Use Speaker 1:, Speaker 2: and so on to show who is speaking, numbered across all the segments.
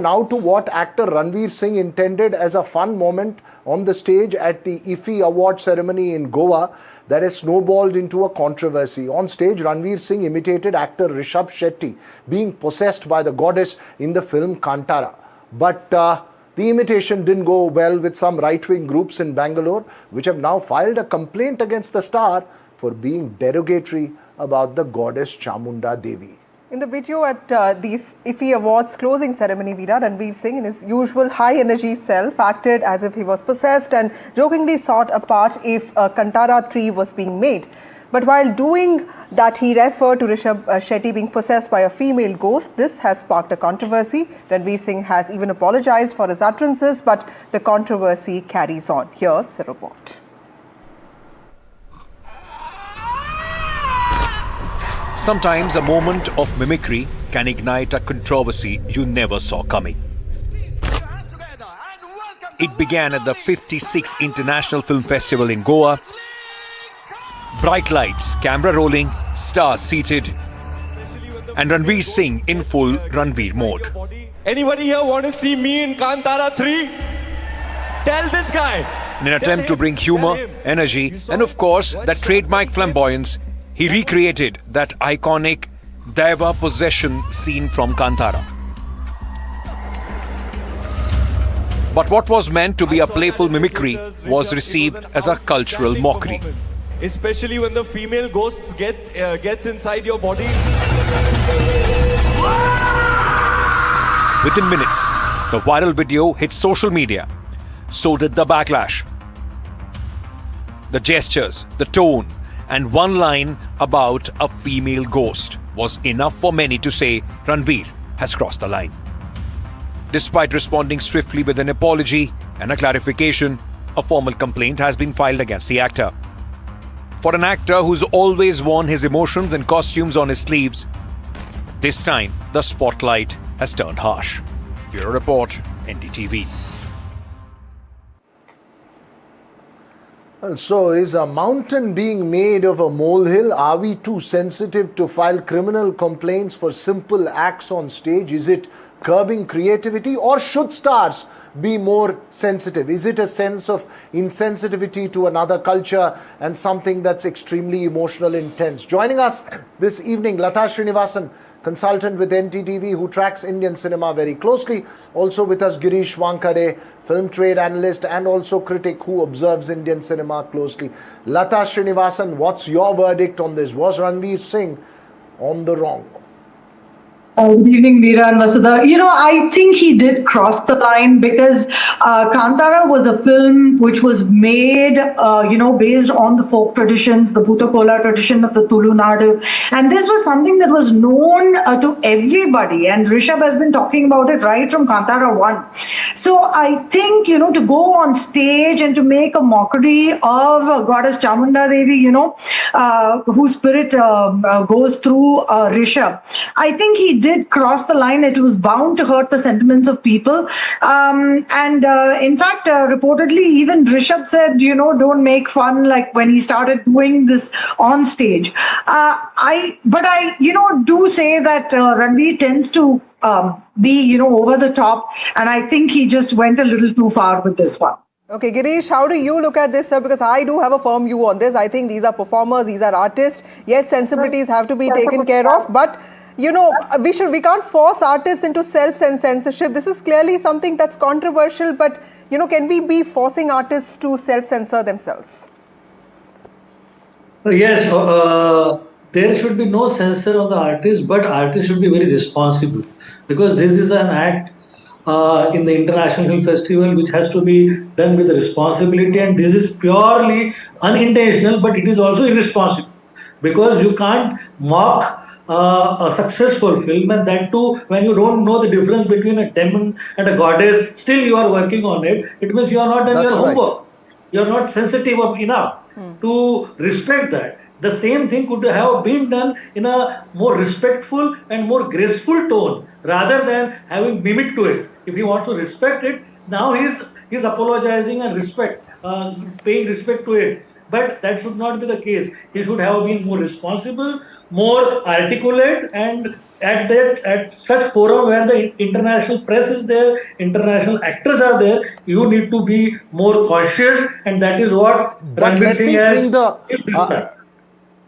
Speaker 1: Now to what actor Ranveer Singh intended as a fun moment on the stage at the IFFI award ceremony in Goa that has snowballed into a controversy. On stage, Ranveer Singh imitated actor Shetty being possessed by the goddess in the film Kantara. But the imitation didn't go well with some right-wing groups in Bangalore, which have now filed a complaint against the star for being derogatory about the goddess Chamunda Devi.
Speaker 2: In the video at the IFFI Awards closing ceremony, Ranveer Singh, in his usual high-energy self, acted as if he was possessed and jokingly sought a part if a Kantara tree was being made. But while doing that, he referred to Shetty being possessed by a female ghost. This has sparked a controversy. Ranveer Singh has even apologized for his utterances, but the controversy carries on. Here's the report.
Speaker 3: Sometimes a moment of mimicry can ignite a controversy you never saw coming. It began at the 56th International Film Festival in Goa. Bright lights, camera rolling, stars seated, and Ranveer Singh in full Ranveer mode.
Speaker 4: Anybody here want to see me in Kantara 3? Tell this guy.
Speaker 3: In an attempt to bring humor, energy, and of course, that trademark flamboyance, he recreated that iconic Daiva possession scene from Kantara. But what was meant to be a playful mimicry was received as a cultural mockery.
Speaker 4: Especially when the female ghosts gets inside your body.
Speaker 3: Within minutes, the viral video hit social media. So did the backlash. The gestures, the tone, and one line about a female ghost was enough for many to say Ranveer has crossed the line. Despite responding swiftly with an apology and a clarification, a formal complaint has been filed against the actor. For an actor who's always worn his emotions and costumes on his sleeves, this time the spotlight has turned harsh. Bureau Report, NDTV.
Speaker 1: So, is a mountain being made of a molehill? Are we too sensitive to file criminal complaints for simple acts on stage? Is it curbing creativity, or should stars be more sensitive? Is it a sense of insensitivity to another culture and something that's extremely emotional, intense? Joining us this evening, Lata Srinivasan, consultant with NDTV who tracks Indian cinema very closely. Also with us, Girish Wankade, film trade analyst and also critic who observes Indian cinema closely. Lata Srinivasan, what's your verdict on this? Was Ranveer Singh on the wrong?
Speaker 5: Good evening, Veera and Vasudha. I think he did cross the line because Kantara was a film which was made, based on the folk traditions, the Bhutakola tradition of the Tulu Nadu. And this was something that was known to everybody. And Rishabh has been talking about it right from Kantara 1. So I think, to go on stage and to make a mockery of goddess Chamunda Devi, whose spirit goes through Rishabh, I think he did cross the line. It was bound to hurt the sentiments of people. In fact, reportedly, even Rishabh said, don't make fun like when he started doing this on stage. I do say that Ranveer tends to be, over the top. And I think he just went a little too far with this one.
Speaker 2: Okay, Girish, how do you look at this, sir? Because I do have a firm view on this. I think these are performers, these are artists. Yet sensibilities have to be taken care of. But we can't force artists into self-censorship. This is clearly something that's controversial, but, can we be forcing artists to self-censor themselves?
Speaker 6: Yes, there should be no censor on the artist, but artists should be very responsible because this is an act in the International Film Festival which has to be done with responsibility, and this is purely unintentional, but it is also irresponsible because you can't mock a successful film, and that too when you don't know the difference between a demon and a goddess. Still you are working on it. It means you are not done your homework. You are not sensitive enough to respect that. The same thing could have been done in a more respectful and more graceful tone rather than having mimic to it. If he wants to respect it, now he's apologizing and paying respect to it. But that should not be the case. He should have been more responsible, more articulate, and at such forum where the international press is there, international actors are there, you need to be more cautious, and that is what
Speaker 1: But
Speaker 6: Ranveer
Speaker 1: let
Speaker 6: Singh
Speaker 1: me bring
Speaker 6: has.
Speaker 1: the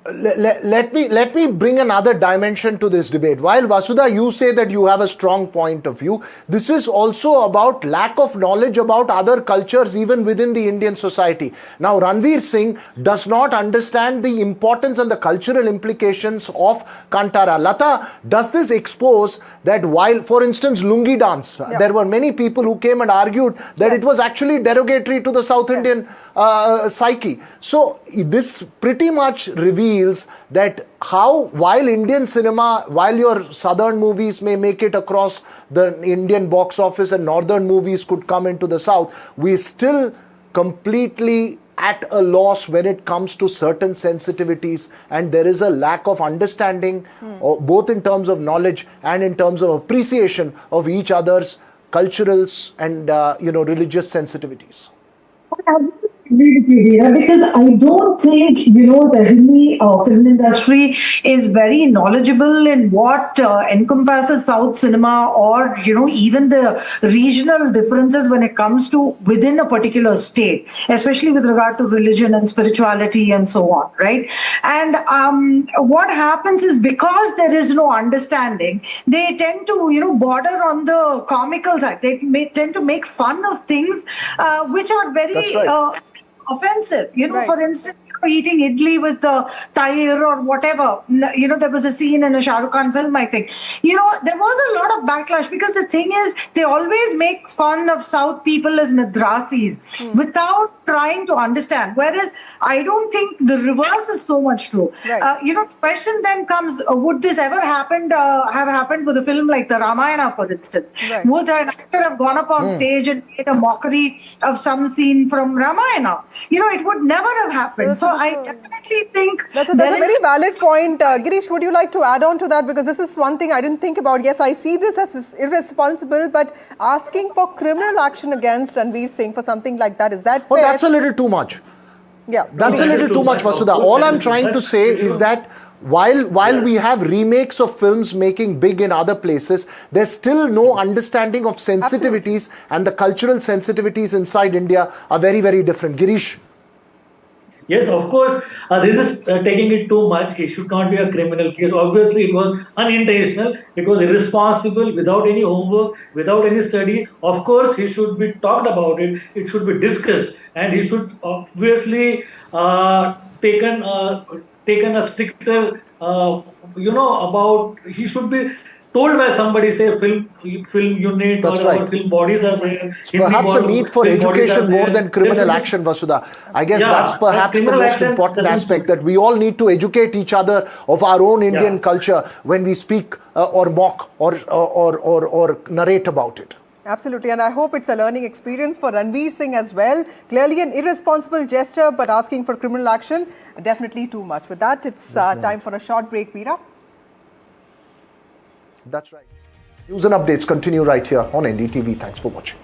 Speaker 1: let me bring another dimension to this debate. While Vasudha, you say that you have a strong point of view, this is also about lack of knowledge about other cultures even within the Indian society. Now, Ranveer Singh does not understand the importance and the cultural implications of Kantara. Lata, does this expose that while, for instance, lungi dance, there were many people who came and argued that it was actually derogatory to the South Indian psyche. So this pretty much reveals that how, while Indian cinema, while your southern movies may make it across the Indian box office and northern movies could come into the south, we still completely at a loss when it comes to certain sensitivities, and there is a lack of understanding both in terms of knowledge and in terms of appreciation of each other's culturals and religious sensitivities.
Speaker 5: I agree with you, Veera, because I don't think, the Hindi film industry is very knowledgeable in what encompasses South cinema, or, even the regional differences when it comes to within a particular state, especially with regard to religion and spirituality and so on, right? And what happens is, because there is no understanding, they tend to, border on the comical side. They tend to make fun of things which are very
Speaker 1: That's right.
Speaker 5: offensive.
Speaker 2: Right.
Speaker 5: For instance, eating idli with tair or whatever. There was a scene in a Shah Rukh Khan film, I think. There was a lot of backlash, because the thing is, they always make fun of South people as Madrasis without trying to understand. Whereas I don't think the reverse is so much true.
Speaker 2: Right.
Speaker 5: The question then comes, would this ever have happened with a film like the Ramayana, for instance?
Speaker 2: Right.
Speaker 5: Would an actor have gone up on stage and made a mockery of some scene from Ramayana? It would never have happened. So I definitely think
Speaker 2: That's a very valid point. Girish, would you like to add on to that? Because this is one thing I didn't think about. Yes, I see this as irresponsible, but asking for criminal action against Ranveer Singh for something like that, is that fair?
Speaker 1: Oh, that's a little too much.
Speaker 2: Yeah.
Speaker 1: That's a little too much, Vasudha. All I'm trying to say is that while we have remakes of films making big in other places, there's still no understanding of sensitivities, and the cultural sensitivities inside India are very, very different. Girish?
Speaker 6: Yes, of course, this is taking it too much. It should not be a criminal case. Obviously, it was unintentional. It was irresponsible, without any homework, without any study. Of course, he should be talked about it. It should be discussed, and he should obviously taken a stricter, about. He should be told by somebody, say film unit.
Speaker 1: That's
Speaker 6: or
Speaker 1: right.
Speaker 6: our film bodies are there.
Speaker 1: Perhaps a need for
Speaker 6: film bodies
Speaker 1: education
Speaker 6: are
Speaker 1: more
Speaker 6: there.
Speaker 1: than
Speaker 6: There
Speaker 1: criminal
Speaker 6: should be-
Speaker 1: action, Vasudha. I guess
Speaker 6: Yeah,
Speaker 1: that's perhaps the
Speaker 6: criminal
Speaker 1: most
Speaker 6: action
Speaker 1: important
Speaker 6: doesn't
Speaker 1: aspect,
Speaker 6: suit.
Speaker 1: that we all need to educate each other of our own Indian
Speaker 6: Yeah.
Speaker 1: culture when we speak or mock or narrate about it.
Speaker 2: Absolutely, and I hope it's a learning experience for Ranveer Singh as well. Clearly an irresponsible gesture, but asking for criminal action, definitely too much. With that, it's time for a short break, Veera.
Speaker 1: That's right. News and updates continue right here on NDTV. Thanks for watching.